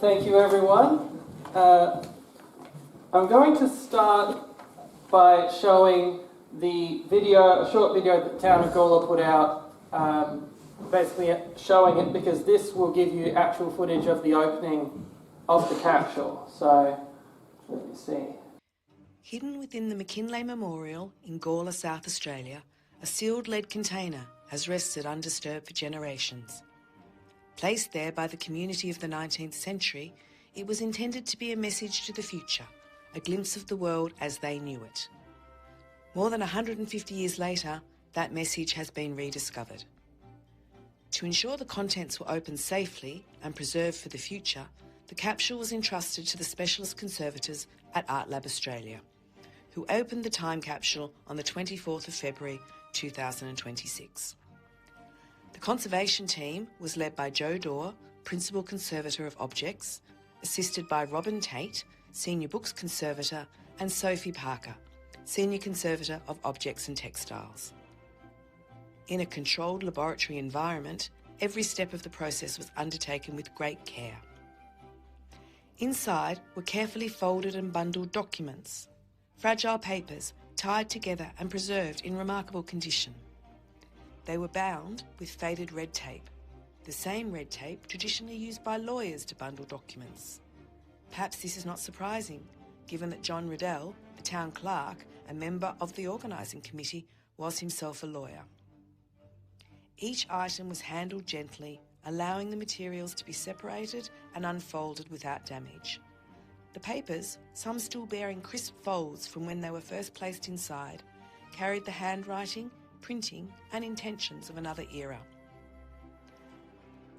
Thank you, everyone. I'm going to start by showing the video, a short video that the town of Gawler put out, basically showing it because this will give you actual footage of the opening of the capsule. So, let me see. Hidden within the McKinley Memorial in Gawler, South Australia, a sealed lead container has rested undisturbed for generations. Placed there by the community of the 19th century, it was intended to be a message to the future, a glimpse of the world as they knew it. More than 150 years later, that message has been rediscovered. To ensure the contents were opened safely and preserved for the future, the capsule was entrusted to the specialist conservators at Artlab Australia, who opened the time capsule on the 24th of February 2026. The conservation team was led by Joe Dorr, Principal Conservator of Objects, assisted by Robin Tate, Senior Books Conservator, and Sophie Parker, Senior Conservator of Objects and Textiles. In a controlled laboratory environment, every step of the process was undertaken with great care. Inside were carefully folded and bundled documents, fragile papers tied together and preserved in remarkable condition. They were bound with faded red tape, the same red tape traditionally used by lawyers to bundle documents. Perhaps this is not surprising, given that John Riddell, the town clerk and member of the organising committee, was himself a lawyer. Each item was handled gently, allowing the materials to be separated and unfolded without damage. The papers, some still bearing crisp folds from when they were first placed inside, carried the handwriting, printing and intentions of another era.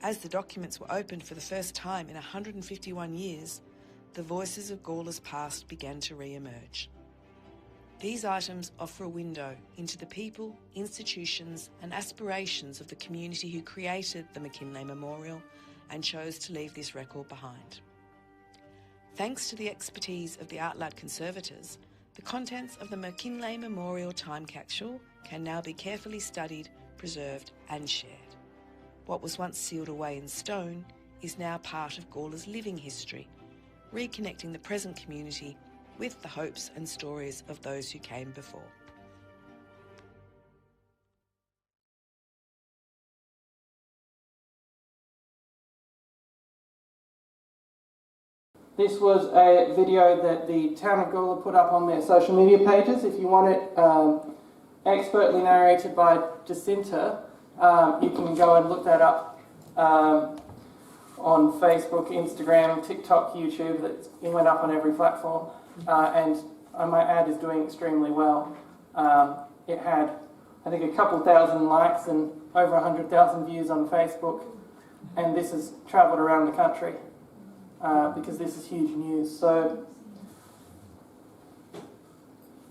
As the documents were opened for the first time in 151 years, the voices of Gawler's past began to re-emerge. These items offer a window into the people, institutions and aspirations of the community who created the McKinley Memorial and chose to leave this record behind. Thanks to the expertise of the Artlab conservators, the contents of the McKinley Memorial time capsule can now be carefully studied, preserved and shared. What was once sealed away in stone is now part of Gawler's living history, reconnecting the present community with the hopes and stories of those who came before. This was a video that the town of Gawler put up on their social media pages. If you want it expertly narrated by Jacinta, you can go and look that up on Facebook, Instagram, TikTok, YouTube. It went up on every platform, and I might add is doing extremely well. It had, I think, a couple thousand likes and over 100,000 views on Facebook, and this has travelled around the country because this is huge news. So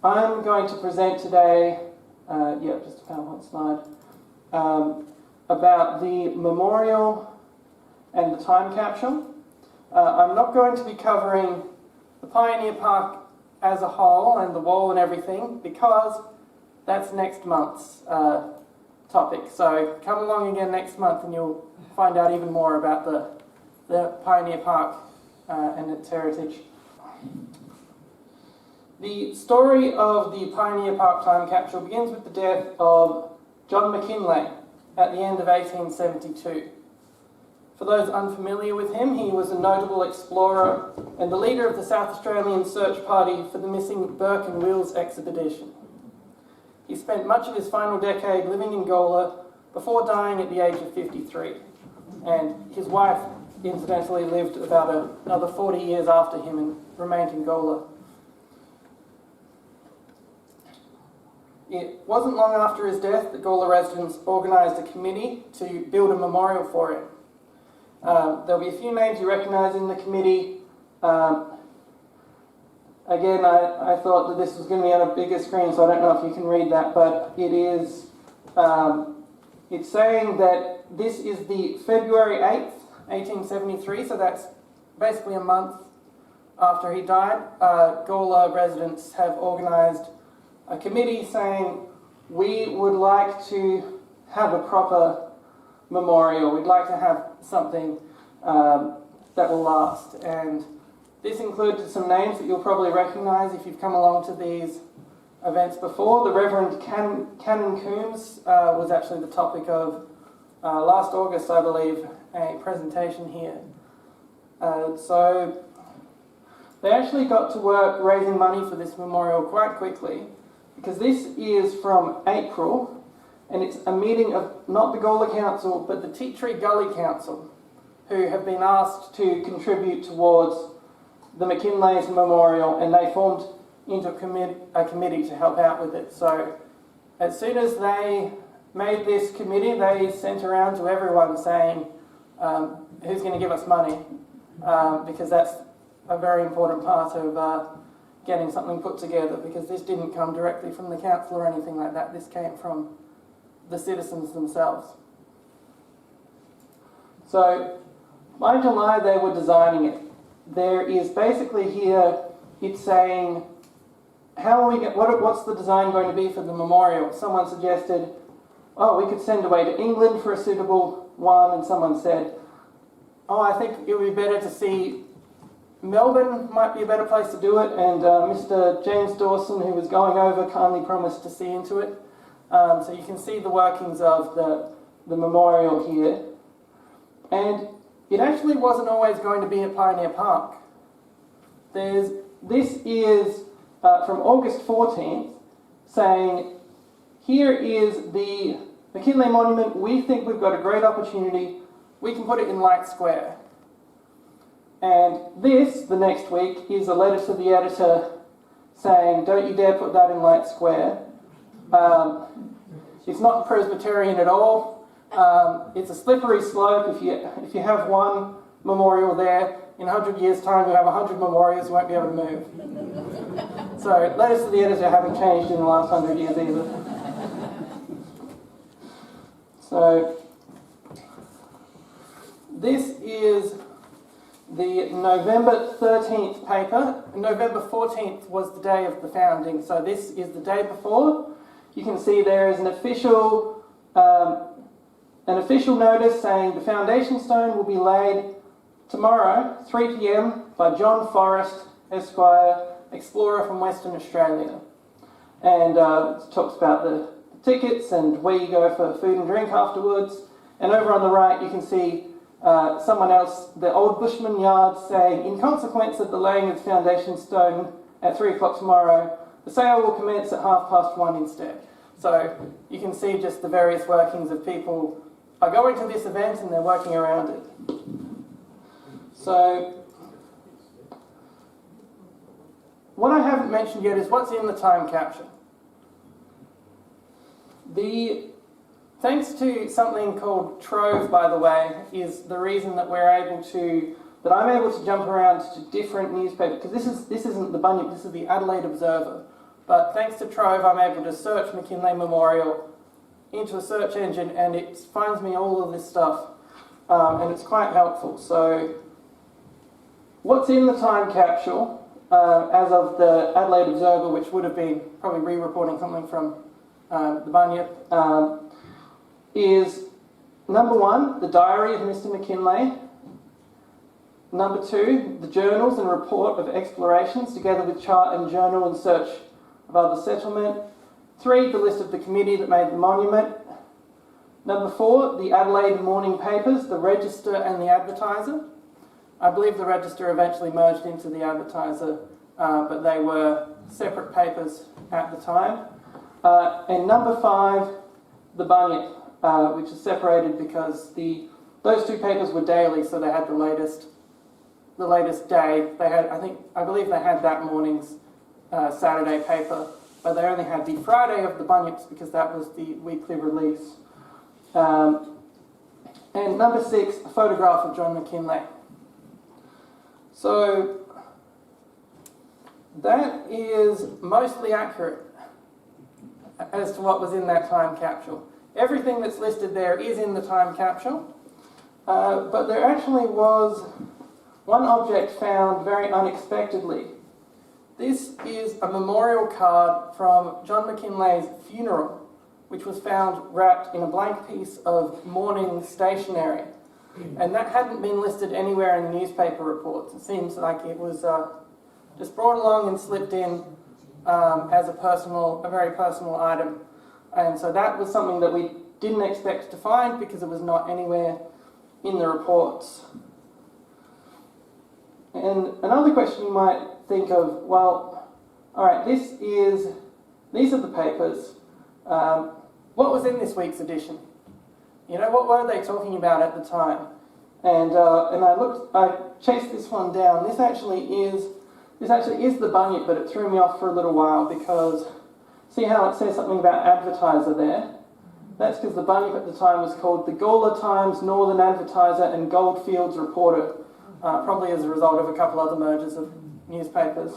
I'm going to present today, just a PowerPoint slide, about the memorial and the time capsule. I'm not going to be covering the Pioneer Park as a whole and the wall and everything because that's next month's topic. So come along again next month and you'll find out even more about the Pioneer Park and its heritage. The story of the Pioneer Park time capsule begins with the death of John McKinley at the end of 1872. For those unfamiliar with him, he was a notable explorer and the leader of the South Australian search party for the missing Burke and Wills expedition. He spent much of his final decade living in Gawler before dying at the age of 53, and his wife incidentally lived about another 40 years after him and remained in Gawler. It wasn't long after his death that Gawler residents organised a committee to build a memorial for him. There'll be a few names you recognise in the committee. Again, I thought that this was going to be on a bigger screen, so I don't know if you can read that, but it is, it's saying that this is the February 8th, 1873, so that's basically a month after he died. Gawler residents have organised a committee saying, we would like to have a proper memorial. We'd like to have something that that will last. And this included some names that you'll probably recognise if you've come along to these events before. The Reverend Canon Coombs was actually the topic of last August, I believe, a presentation here. So they actually got to work raising money for this memorial quite quickly, because this is from April, and it's a meeting of not the Gawler Council, but the Tea Tree Gully Council, who have been asked to contribute towards the McKinley's memorial, and they formed into a committee to help out with it. So as soon as they made this committee, they sent around to everyone saying, who's going to give us money? Because that's a very important part of getting something put together, because this didn't come directly from the council or anything like that. This came from the citizens themselves. So by July they were designing it. There is basically here, it's saying, what's the design going to be for the memorial? Someone suggested, oh, we could send away to England for a suitable one, and someone said, oh, I think it would be better to see Melbourne might be a better place to do it, and Mr. James Dawson, who was going over, kindly promised to see into it. So you can see the workings of the memorial here. And it actually wasn't always going to be at Pioneer Park. This is from August 14th, saying, here is the McKinley Monument. We think we've got a great opportunity. We can put it in Light Square. And this, the next week, is a letter to the editor saying, don't you dare put that in Light Square. It's not Presbyterian at all. It's a slippery slope. If you have one memorial there, in 100 years' time you'll have 100 memorials, you won't be able to move. So letters to the editor haven't changed in the last 100 years either. So this is the November 13th paper. November 14th was the day of the founding, so this is the day before. You can see there is an official notice saying the foundation stone will be laid tomorrow, 3 p.m, by John Forrest, Esquire, explorer from Western Australia. And it talks about the tickets and where you go for food and drink afterwards. And over on the right you can see someone else, the Old Bushman Yard, saying, in consequence of the laying of the foundation stone at 3 o'clock tomorrow, the sale will commence at 1:30 instead. So you can see just the various workings of people are going to this event and they're working around it. So what I haven't mentioned yet is what's in the time capsule. Thanks to something called Trove, by the way, is the reason that I'm able to jump around to different newspapers, because this isn't the Bunyip, this is the Adelaide Observer. But thanks to Trove, I'm able to search McKinley Memorial into a search engine, and it finds me all of this stuff, and it's quite helpful. So what's in the time capsule, as of the Adelaide Observer, which would have been probably re-reporting something from the Bunyip, is number 1, the diary of Mr. McKinley. Number 2, the journals and report of explorations, together with chart and journal and search of other settlement. 3, the list of the committee that made the monument. Number 4, the Adelaide morning papers, the Register and the Advertiser. I believe the Register eventually merged into the Advertiser, but they were separate papers at the time. And number 5, the Bunyip, which is separated because those two papers were daily, so they had the latest day. They had, I believe they had that morning's Saturday paper, but they only had the Friday of the Bunyips because that was the weekly release. And number 6, a photograph of John McKinley. So that is mostly accurate as to what was in that time capsule. Everything that's listed there is in the time capsule, but there actually was one object found very unexpectedly. This is a memorial card from John McKinley's funeral, which was found wrapped in a blank piece of mourning stationery. And that hadn't been listed anywhere in the newspaper reports. It seems like it was just brought along and slipped in as a very personal item. And so that was something that we didn't expect to find because it was not anywhere in the reports. And another question you might think of, well, all right, these are the papers. What was in this week's edition? You know, what were they talking about at the time? And I chased this one down. This actually is the Bunyip, but it threw me off for a little while because see how it says something about advertiser there? That's because the Bunyip at the time was called the Gawler Times, Northern Advertiser and Goldfields Reporter, probably as a result of a couple other mergers of newspapers.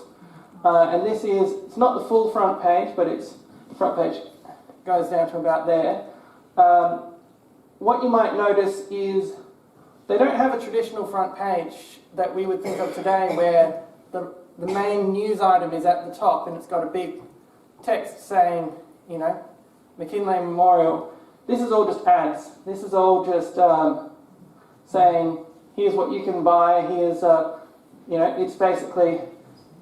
And it's not the full front page, but the front page goes down to about there. What you might notice is they don't have a traditional front page that we would think of today where the main news item is at the top and it's got a big text saying, you know, McKinley Memorial. This is all just ads. This is all just saying, here's what you can buy, here's, it's basically,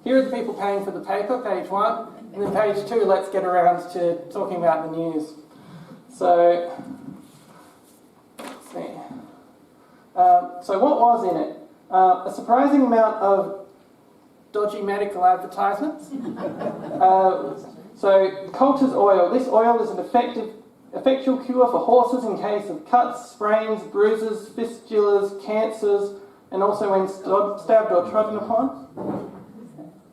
here are the people paying for the paper, page 1, and then page 2, let's get around to talking about the news. So, let's see. So what was in it? A surprising amount of dodgy medical advertisements. So, Coulter's oil. This oil is an effectual cure for horses in case of cuts, sprains, bruises, fistulas, cancers, and also when stabbed or trodden upon.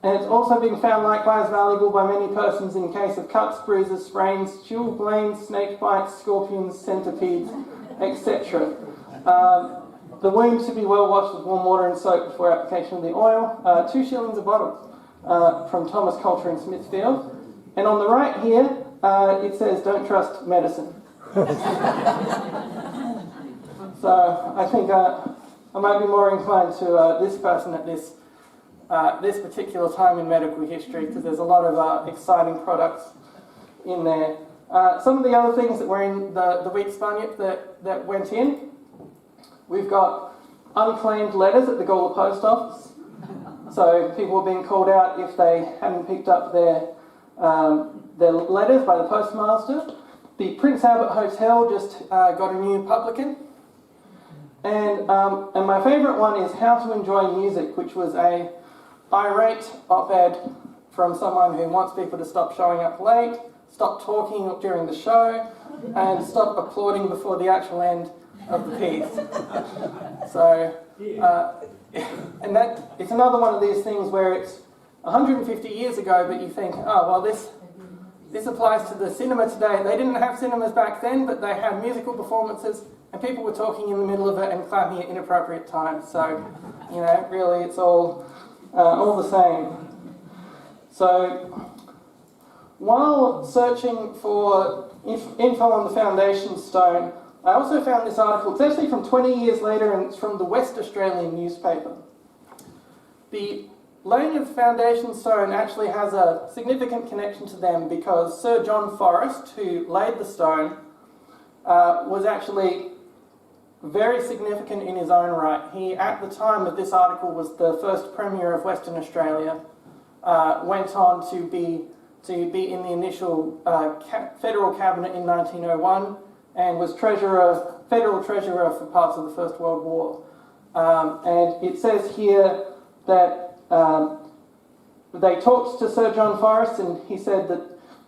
And it's also been found likewise valuable by many persons in case of cuts, bruises, sprains, chilblains, snake bites, scorpions, centipedes, etc. The wound should be well washed with warm water and soap before application of the oil. 2 shillings a bottle from Thomas Coulter in Smithfield. And on the right here, it says, don't trust medicine. So I think I might be more inclined to this person at this particular time in medical history because there's a lot of exciting products in there. Some of the other things that were in the week's Bunyip that went in, we've got unclaimed letters at the Gawler Post Office. So people were being called out if they hadn't picked up their letters by the postmaster. The Prince Albert Hotel just got a new publican. And my favourite one is How to Enjoy Music, which was a irate op-ed from someone who wants people to stop showing up late, stop talking during the show, and stop applauding before the actual end of the piece. So, and that it's another one of these things where it's 150 years ago, but you think, oh, well, this applies to the cinema today. They didn't have cinemas back then, but they had musical performances, and people were talking in the middle of it and clapping at inappropriate times. So, really, it's all the same. So, while searching for info on the foundation stone, I also found this article. It's actually from 20 years later, and it's from the West Australian newspaper. The laying of the foundation stone actually has a significant connection to them because Sir John Forrest, who laid the stone, was actually very significant in his own right. He, at the time of this article, was the first Premier of Western Australia, went on to be in the initial federal cabinet in 1901 and was federal treasurer for parts of the First World War. And it says here that they talked to Sir John Forrest, and he said that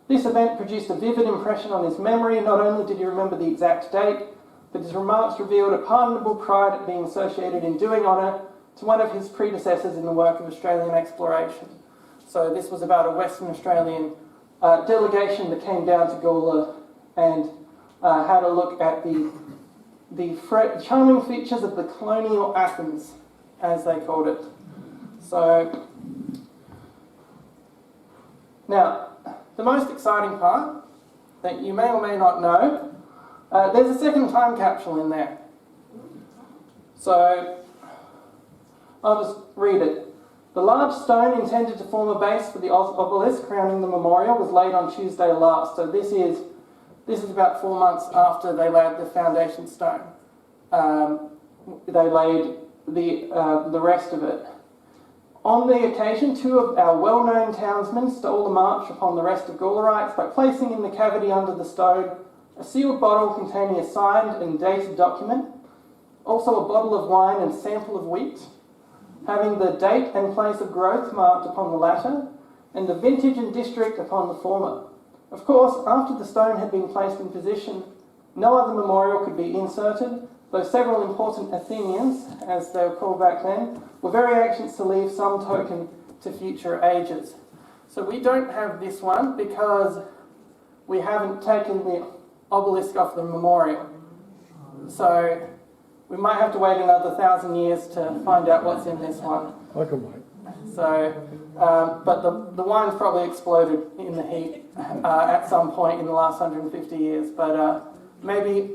this event produced a vivid impression on his memory. Not only did he remember the exact date, but his remarks revealed a pardonable pride at being associated in doing honour to one of his predecessors in the work of Australian exploration. So this was about a Western Australian delegation that came down to Gawler and had a look at the charming features of the colonial Athens, as they called it. So, now, the most exciting part that you may or may not know, there's a second time capsule in there. So, I'll just read it. The large stone intended to form a base for the obelisk crowning the memorial was laid on Tuesday last. So this is about 4 months after they laid the foundation stone. they laid the rest of it. On the occasion, two of our well-known townsmen stole a march upon the rest of Gawlerites by placing in the cavity under the stone a sealed bottle containing a signed and dated document, also a bottle of wine and sample of wheat, having the date and place of growth marked upon the latter, and the vintage and district upon the former. Of course, after the stone had been placed in position, no other memorial could be inserted, though several important Athenians, as they were called back then, were very anxious to leave some token to future ages. So we don't have this one because we haven't taken the obelisk off the memorial. So we might have to wait another 1,000 years to find out what's in this one. I can wait. So, but the wine's probably exploded in the heat at some point in the last 150 years. But maybe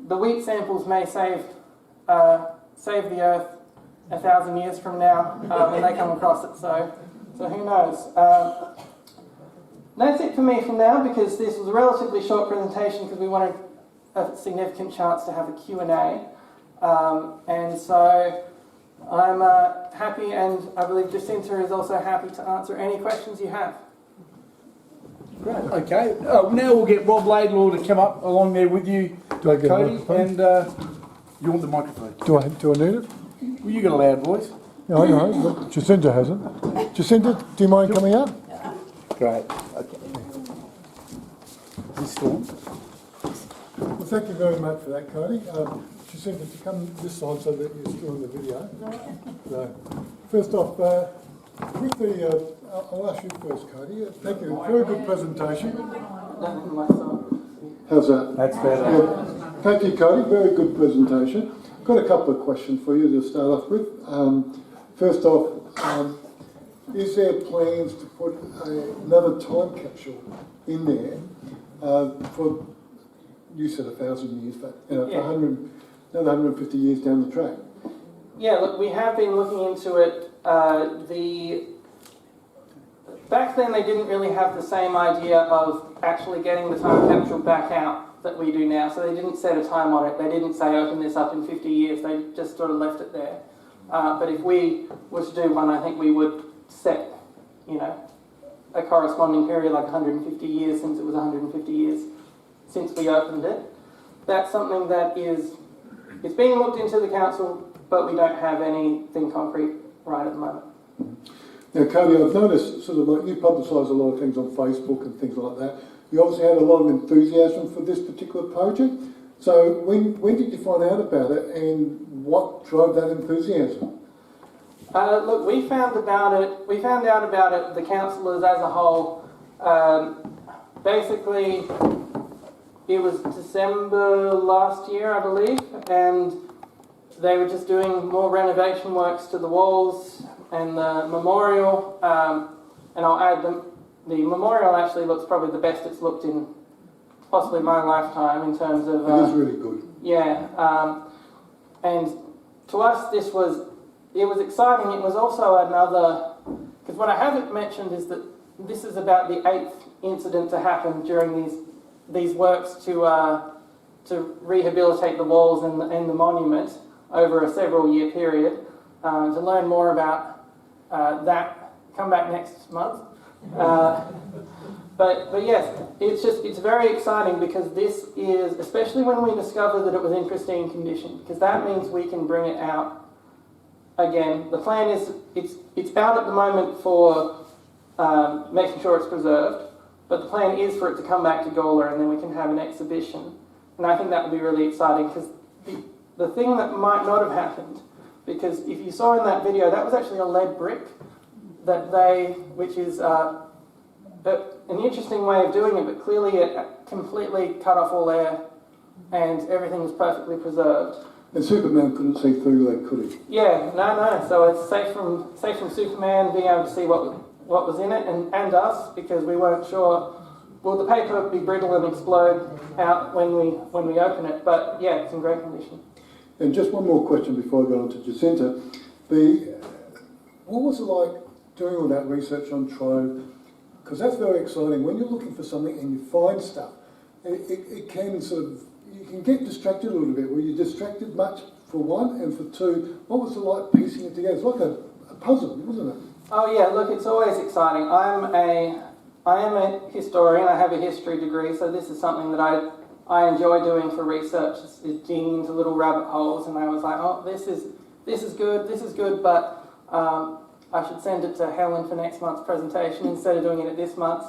the wheat samples may save the earth 1,000 years from now when they come across it. So who knows? That's it for me for now, because this was a relatively short presentation because we wanted a significant chance to have a Q&A. And so I'm happy, and I believe Jacinta is also happy to answer any questions you have. Great, okay. Now we'll get Rob Laidlaw to come up along there with you, Do I get a Cody, microphone? and you want the microphone. Do I need it? Well, you got a loud voice. Yeah, I know, but Jacinta hasn't. Jacinta, do you mind coming up? Great, okay. This Storm. Well, thank you very much for that, Cody. Jacinta, to come this side so that you're still in the video. So, first off, with the, I'll ask you first, Cody. Thank you. Very good presentation. How's that? That's better. Yeah. Thank you, Cody. Very good presentation. Got a couple of questions for you to start off with. First off, is there plans to put another time capsule in there for, you said 1,000 years, but for Yeah. another 150 years down the track? Yeah, look, we have been looking into it. Back then they didn't really have the same idea of actually getting the time capsule back out that we do now, so they didn't set a time on it. They didn't say open this up in 50 years, they just sort of left it there. But if we were to do one, I think we would set, a corresponding period like 150 years, since it was 150 years since we opened it. That's something that it's being looked into the council, but we don't have anything concrete right at the moment. Now, Cody, I've noticed sort of like you publicise a lot of things on Facebook and things like that. You obviously had a lot of enthusiasm for this particular project. So when did you find out about it, and what drove that enthusiasm? Look, we found out about it, the councillors as a whole. Basically, it was December last year, I believe, and they were just doing more renovation works to the walls and the memorial. And I'll add the memorial actually looks probably the best it's looked in possibly my lifetime in terms of... It is really good. Yeah, and to us it was exciting. It was also another, because what I haven't mentioned is that this is about the 8th incident to happen during these works to rehabilitate the walls and the monument over a several year period. To learn more about that, come back next month. But yes, it's very exciting, because this is, especially when we discover that it was in pristine condition, because that means we can bring it out again. The plan is, it's out at the moment for making sure it's preserved, but the plan is for it to come back to Gawler, and then we can have an exhibition. And I think that would be really exciting, because the thing that might not have happened, because if you saw in that video, that was actually a lead brick which is an interesting way of doing it, but clearly it completely cut off all air and everything was perfectly preserved. And Superman couldn't see through that, could he? Yeah, no. So it's safe from Superman being able to see what was in it, and us, because we weren't sure. Will the paper be brittle and explode out when we open it? But yeah, it's in great condition. And just one more question before I go on to Jacinta. What was it like doing all that research on Trove? Because that's very exciting. When you're looking for something and you find stuff, it can sort of, you can get distracted a little bit. Were you distracted much for one, and for two, what was it like piecing it together? It's like a puzzle, wasn't it? Oh yeah, look, it's always exciting. I am a historian. I have a history degree, so this is something that I enjoy doing for research. Is digging into little rabbit holes, and I was like, oh, this is good, but I should send it to Helen for next month's presentation instead of doing it at this month's,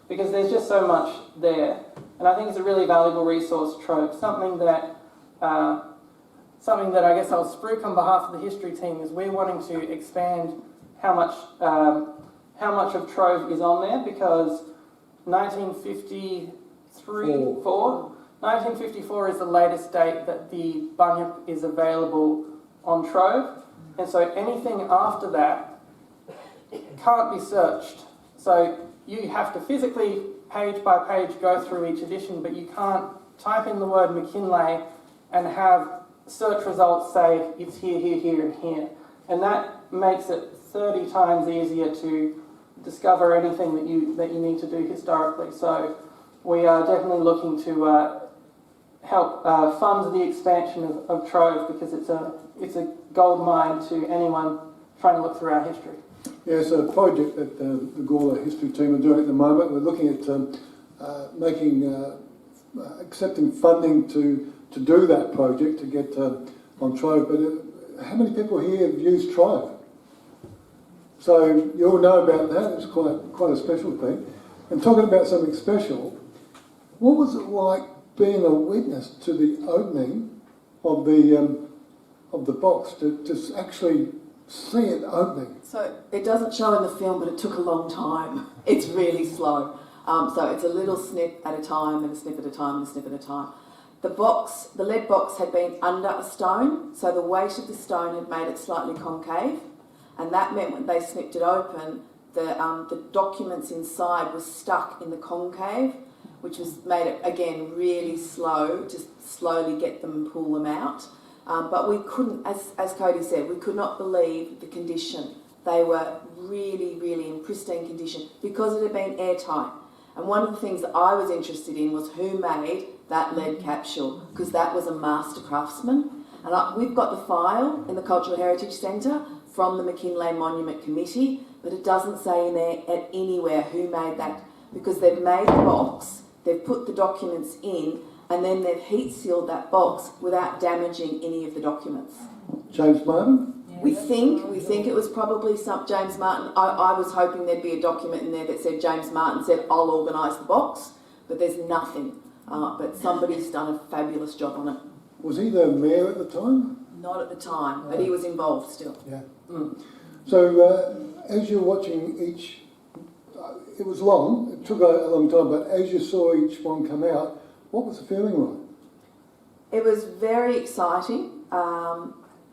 because there's just so much there, and I think it's a really valuable resource trove. Something that I guess I'll spruik on behalf of the history team is we're wanting to expand how much of trove is on there, because 1954 is the latest date that the bunyip is available on trove, and so anything after that can't be searched. So you have to physically, page by page, go through each edition, but you can't type in the word McKinlay and have search results say it's here, here, here, and here. And that makes it 30 times easier to discover anything that you need to do historically. So we are definitely looking to help fund the expansion of trove, because it's a gold mine to anyone trying to look through our history. Yeah, it's a project that the Gawler history team are doing at the moment. We're looking at accepting funding to do that project, to get on trove. But how many people here have used trove? So you all know about that. It's quite a special thing. And talking about something special, what was it like being a witness to the opening of the box, to actually see it opening? So it doesn't show in the film, but it took a long time. It's really slow. So it's a little snip at a time, and a snip at a time, and a snip at a time. The lead box had been under a stone, so the weight of the stone had made it slightly concave, and that meant when they snipped it open, the documents inside were stuck in the concave, which made it, again, really slow, just slowly get them and pull them out. But we couldn't, as Cody said, we could not believe the condition. They were really, really in pristine condition because it had been airtight. And one of the things that I was interested in was who made that lead capsule, because that was a master craftsman. And we've got the file in the Cultural Heritage Centre from the McKinlay Monument Committee, but it doesn't say in there anywhere who made that, because they've made the box, they've put the documents in, and then they've heat sealed that box without damaging any of the documents. James Martin? Yeah, we think it was probably some James Martin. I was hoping there'd be a document in there that said James Martin said, I'll organise the box, but there's nothing. But somebody's done a fabulous job on it. Was he the mayor at the time? Not at the time, but he was involved still. Yeah. Mm. So as you're watching each, it was long, it took a long time, but as you saw each one come out, what was the feeling like? It was very exciting.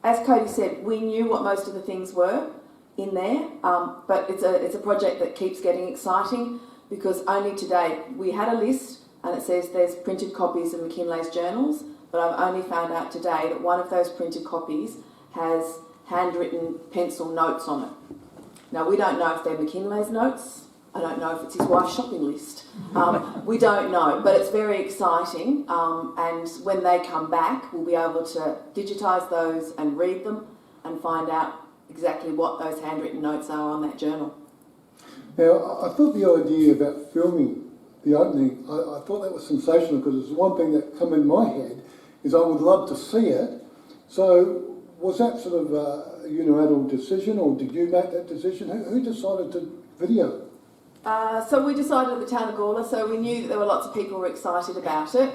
As Cody said, we knew what most of the things were in there, but it's a project that keeps getting exciting, because only today we had a list and it says there's printed copies of McKinlay's journals, but I've only found out today that one of those printed copies has handwritten pencil notes on it. Now, we don't know if they're McKinlay's notes. I don't know if it's his wife's shopping list. We don't know, but it's very exciting. And when they come back, we'll be able to digitise those and read them and find out exactly what those handwritten notes are on that journal. Now, I thought the idea about filming the opening, I thought that was sensational, because it's one thing that come in my head is I would love to see it. So was that sort of a unilateral decision, or did you make that decision? Who decided to video? So we decided at the town of Gawler, so we knew that there were lots of people who were excited about it.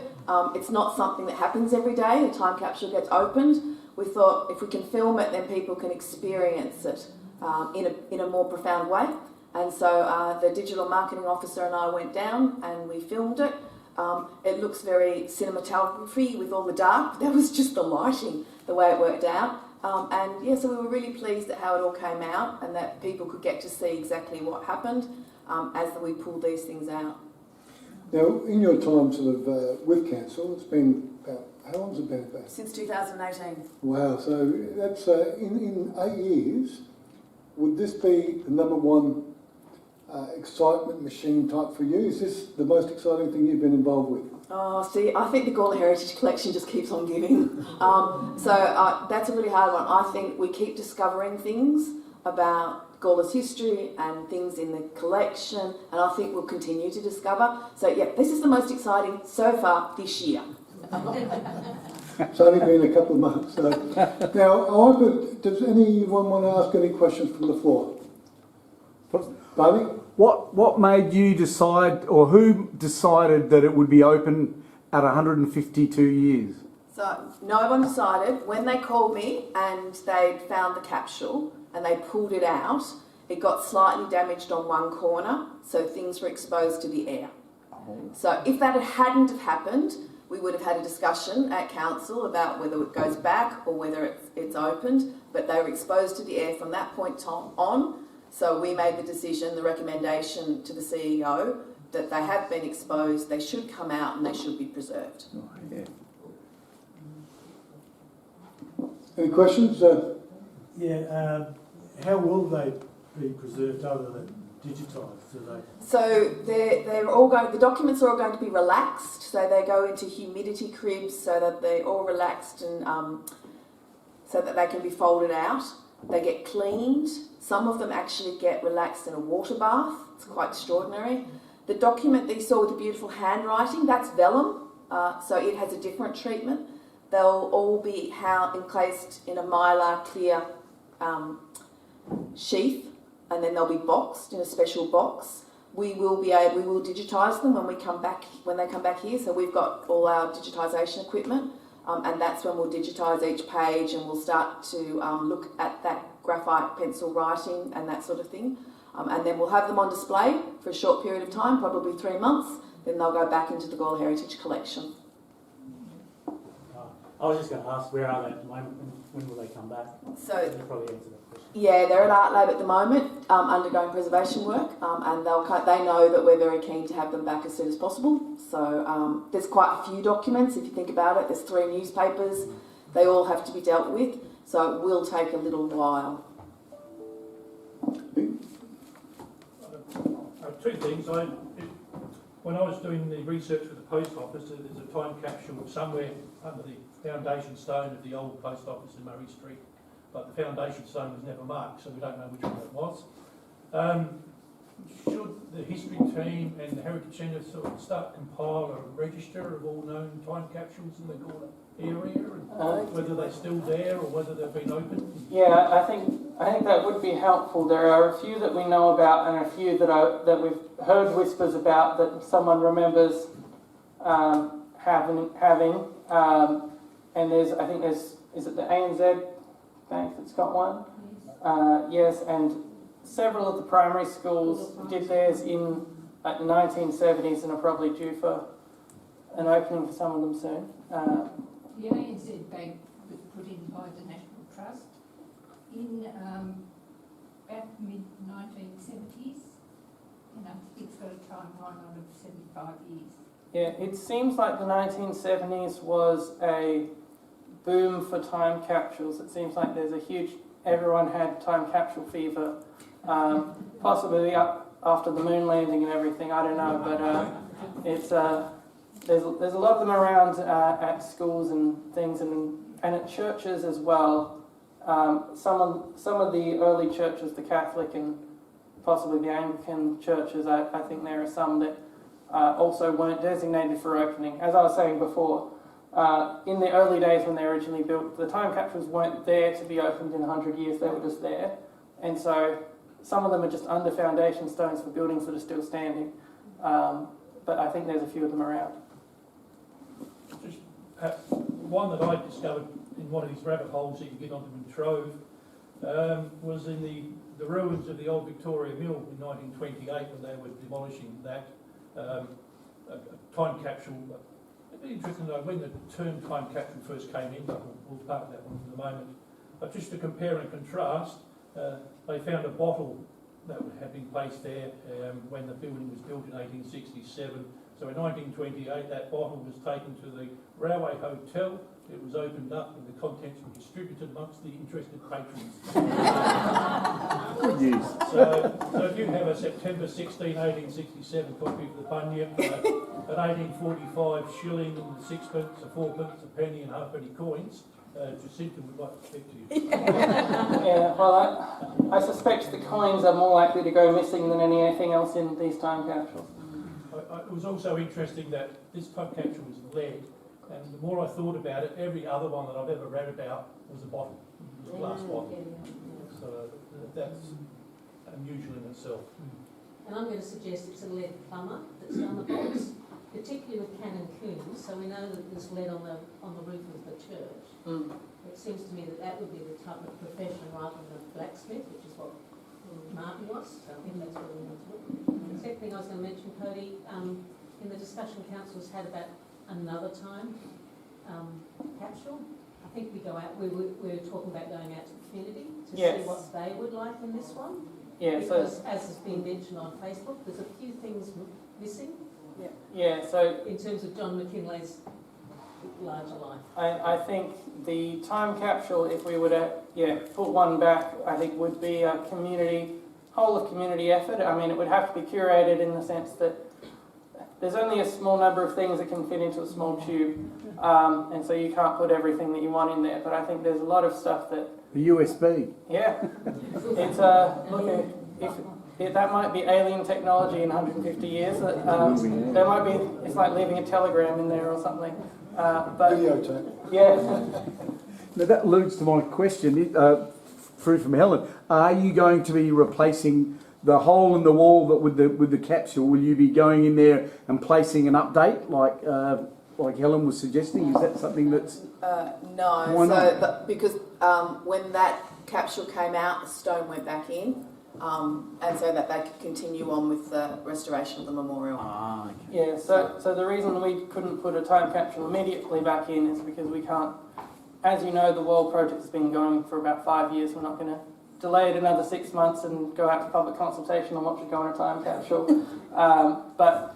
It's not something that happens every day. A time capsule gets opened. We thought if we can film it, then people can experience it in a more profound way. And so the digital marketing officer and I went down and we filmed it. It looks very cinematography with all the dark. That was just the lighting, the way it worked out. And yeah, so we were really pleased at how it all came out, and that people could get to see exactly what happened as we pulled these things out. Now, in your time sort of with Capsule, it's been about, how long has it been about? Since 2018. Wow, so that's in 8 years, would this be the number one excitement machine type for you? Is this the most exciting thing you've been involved with? Oh, see, I think the Gawler Heritage Collection just keeps on giving. So that's a really hard one. I think we keep discovering things about Gawler's history and things in the collection, and I think we'll continue to discover. So yeah, this is the most exciting so far this year. It's only been a couple of months. So. Now, does anyone want to ask any questions from the floor? Barney? What made you decide, or who decided that it would be open at 152 years? So no one decided. When they called me and they'd found the capsule and they pulled it out, it got slightly damaged on one corner, so things were exposed to the air. So if that hadn't have happened, we would have had a discussion at council about whether it goes back or whether it's opened, but they were exposed to the air from that point on. So we made the decision, the recommendation to the CEO, that they have been exposed, they should come out and they should be preserved. Oh, yeah. Any questions? How will they be preserved other than digitised? So they're all going. The documents are all going to be relaxed. So they go into humidity cribs so that they're all relaxed and so that they can be folded out. They get cleaned. Some of them actually get relaxed in a water bath. It's quite extraordinary. The document that you saw with the beautiful handwriting, that's vellum. So it has a different treatment. They'll all be encased in a mylar clear sheath, and then they'll be boxed in a special box. We will digitise them when they come back here. So we've got all our digitisation equipment, and that's when we'll digitise each page, and we'll start to look at that graphite pencil writing and that sort of thing. And then we'll have them on display for a short period of time, probably 3 months. Then they'll go back into the Gawler Heritage Collection. I was just going to ask, where are they at the moment? When will they come back? So you'll probably answer that question. yeah, they're at Artlab at the moment, undergoing preservation work, and they know that we're very keen to have them back as soon as possible. So there's quite a few documents, if you think about it. There's 3 newspapers. They all have to be dealt with, so it will take a little while. 2 things. When I was doing the research for the post office, there's a time capsule somewhere under the foundation stone of the old post office in Murray Street, but the foundation stone was never marked, so we don't know which one it was. Should the history team and the Heritage Centre sort of start compile a register of all known time capsules in the Gawler area, and whether they're still there or whether they've been opened? Yeah, I think that would be helpful. There are a few that we know about, and a few that we've heard whispers about that someone remembers having. And is it the ANZ Bank that's got one? Yes, and several of the primary schools did theirs in the 1970s and are probably due for an opening for some of them soon. The ANZ Bank was put in by the National Trust in about mid-1970s, and I think it's got a timeline on of 75 years. Yeah, it seems like the 1970s was a boom for time capsules. It seems like everyone had time capsule fever, possibly up after the moon landing and everything, I don't know, but there's a lot of them around at schools and things, and at churches as well. Some of the early churches, the Catholic and possibly the Anglican churches, I think there are some that also weren't designated for opening. As I was saying before, in the early days when they were originally built, the time capsules weren't there to be opened in 100 years, they were just there. And so some of them are just under foundation stones for buildings that are still standing. But I think there's a few of them around. Just one that I discovered in one of these rabbit holes that you get onto in Trove was in the ruins of the old Victoria Mill in 1928 when they were demolishing that. A time capsule. It'd be interesting to know when the term time capsule first came in, but we'll park that one for the moment. But just to compare and contrast, they found a bottle that had been placed there when the building was built in 1867. So in 1928, that bottle was taken to the Railway Hotel. It was opened up and the contents were distributed amongst the interested patrons. news. So if you have a September 16, 1867 copy of the Bunyip, an 1845 shilling and sixpence, a fourpence, a penny and halfpenny coins, Jacinta would like to speak to you. Yeah, well, I suspect the coins are more likely to go missing than anything else in these time capsules. It was also interesting that this time capsule was lead, and the more I thought about it, every other one that I've ever read about was a bottle, a glass bottle. So that's unusual in itself. And I'm going to suggest it's a lead plumber that's done the box, particularly with Cannon Coons, so we know that there's lead on the roof of the church. It seems to me that that would be the type of profession rather than a blacksmith, which is what Martin was, so I think that's what we need to look. The second thing I was going to mention, Cody, in the discussion council's had about another time capsule. I think we go out, we were talking about going out to the community to see what they would like in this one. Yeah, because as has been mentioned on Facebook, there's a few things missing. Yeah, so in terms of John McKinley's larger life. I think the time capsule, if we were to put one back, I think would be a whole of community effort. I mean, it would have to be curated in the sense that there's only a small number of things that can fit into a small tube, and so you can't put everything that you want in there. But I think there's a lot of stuff that The USB. yeah, it's that might be alien technology in 150 years. There might be, it's like leaving a telegram in there or something. But Videotape. yeah. Now that alludes to my question, through from Helen. Are you going to be replacing the hole in the wall that with the capsule? Will you be going in there and placing an update like Helen was suggesting? Is that something that's no? Why not? So because when that capsule came out, the stone went back in. And so that they could continue on with the restoration of the memorial. okay. Yeah, so the reason we couldn't put a time capsule immediately back in is because we can't, as you know, the wall project's been going for about 5 years. We're not going to delay it another 6 months and go out to public consultation on what should go in a time capsule. But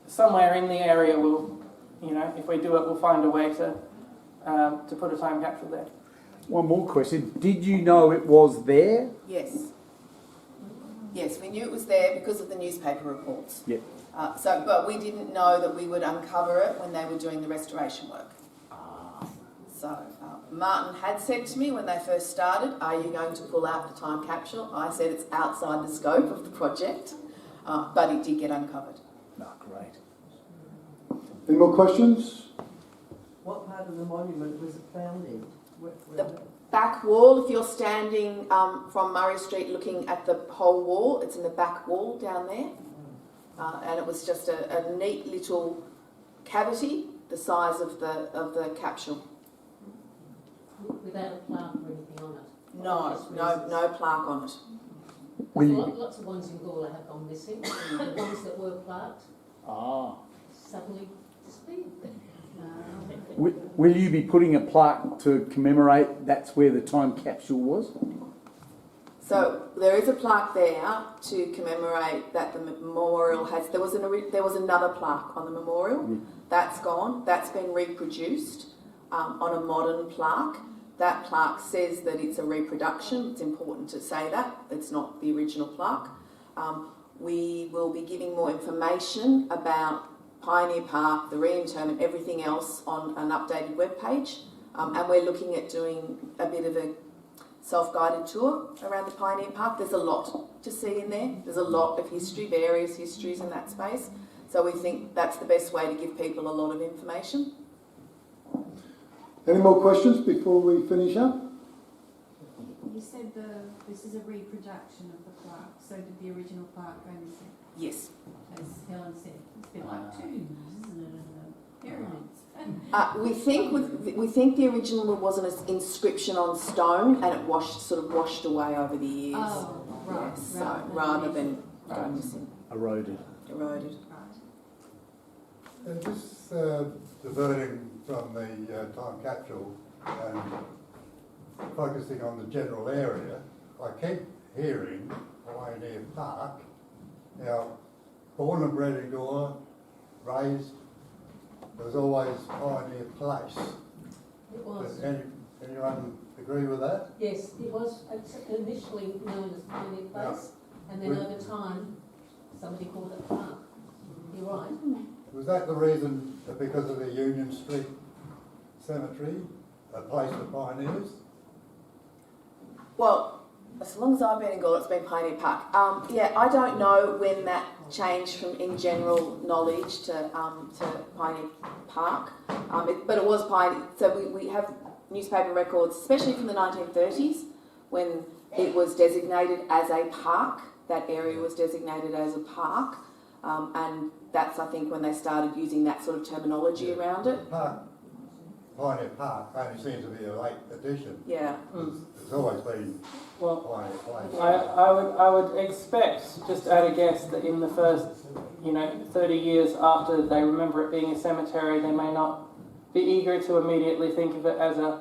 somewhere in the area we'll, if we do it, we'll find a way to put a time capsule there. One more question. Did you know it was there? Yes. Yes, we knew it was there because of the newspaper reports. Yep. But we didn't know that we would uncover it when they were doing the restoration work. So Martin had said to me when they first started, "Are you going to pull out the time capsule?" I said it's outside the scope of the project, but it did get uncovered. No, great. Any more questions? What part of the monument was it found in? The back wall, if you're standing from Murray Street looking at the whole wall, it's in the back wall down there. And it was just a neat little cavity the size of the capsule. Without a plaque or anything on it? No plaque on it. Lots of ones in Gawler have gone missing. The ones that were plaqued suddenly disappeared. Will you be putting a plaque to commemorate that's where the time capsule was? So there is a plaque there to commemorate that the memorial has. There was another plaque on the memorial. That's gone. That's been reproduced on a modern plaque. That plaque says that it's a reproduction. It's important to say that. It's not the original plaque. We will be giving more information about Pioneer Park, the reinterment, everything else on an updated webpage. And we're looking at doing a bit of a self-guided tour around the Pioneer Park. There's a lot to see in there. There's a lot of history, various histories in that space. So we think that's the best way to give people a lot of information. Any more questions before we finish up? You said this is a reproduction of the plaque, so did the original plaque go missing? Yes. As Helen said, it's a bit like tombs and pyramids. We think the original was an inscription on stone, and it washed away over the years. Oh, right. Yes, so rather than going missing. Eroded. And just diverting from the time capsule and focusing on the general area, I keep hearing Pioneer Park. Now, born and bred in Gawler, raised, there was always Pioneer Place. It was. Anyone Agree with that? Yes, it was initially known as Pioneer Place, and then over time, somebody called it Park. You're right. Was that the reason, because of the Union Street Cemetery, a place for pioneers? Well, as long as I've been in Gawler, it's been Pioneer Park. Yeah, I don't know when that changed from in general knowledge to Pioneer Park, but it was Pioneer. So we have newspaper records, especially from the 1930s, when it was designated as a park. That area was designated as a park, and that's, I think, when they started using that sort of terminology around it. Pioneer Park only seems to be a late addition. Yeah. It's always been Pioneer Place. I would expect, just at a guess, that in the first 30 years after they remember it being a cemetery, they may not be eager to immediately think of it as a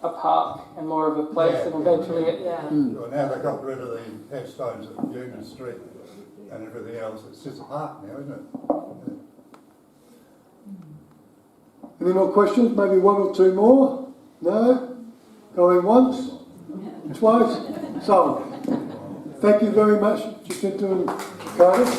park and more of a place, and eventually it... Yeah. Well, now they've got rid of the headstones at Union Street and everything else. It's just a park now, isn't it? Any more questions? Maybe one or two more? No? Going once? Twice? So, thank you very much, Jacinta and Cody.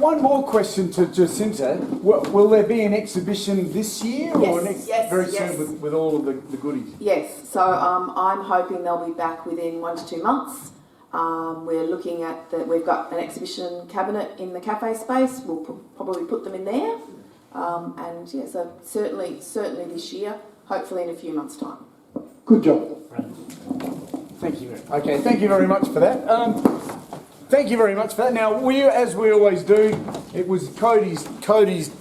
One more question to Jacinta. Will there be an exhibition this year or very soon with all of the goodies? Yes, so I'm hoping they'll be back within 1 to 2 months. We're looking at we've got an exhibition cabinet in the cafe space. We'll probably put them in there. And yeah, so certainly this year, hopefully in a few months' time. Good job. Thank you. Okay, thank you very much for that. Thank you very much for that. Now, as we always do, it was Cody's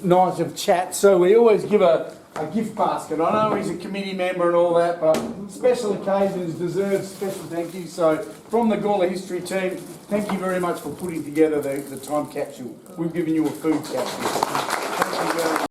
night of chat, so we always give a gift basket. I know he's a committee member and all that, but special occasions deserve special thank you. So, from the Gawler History team, thank you very much for putting together the time capsule. We've given you a food capsule. Thank you very much.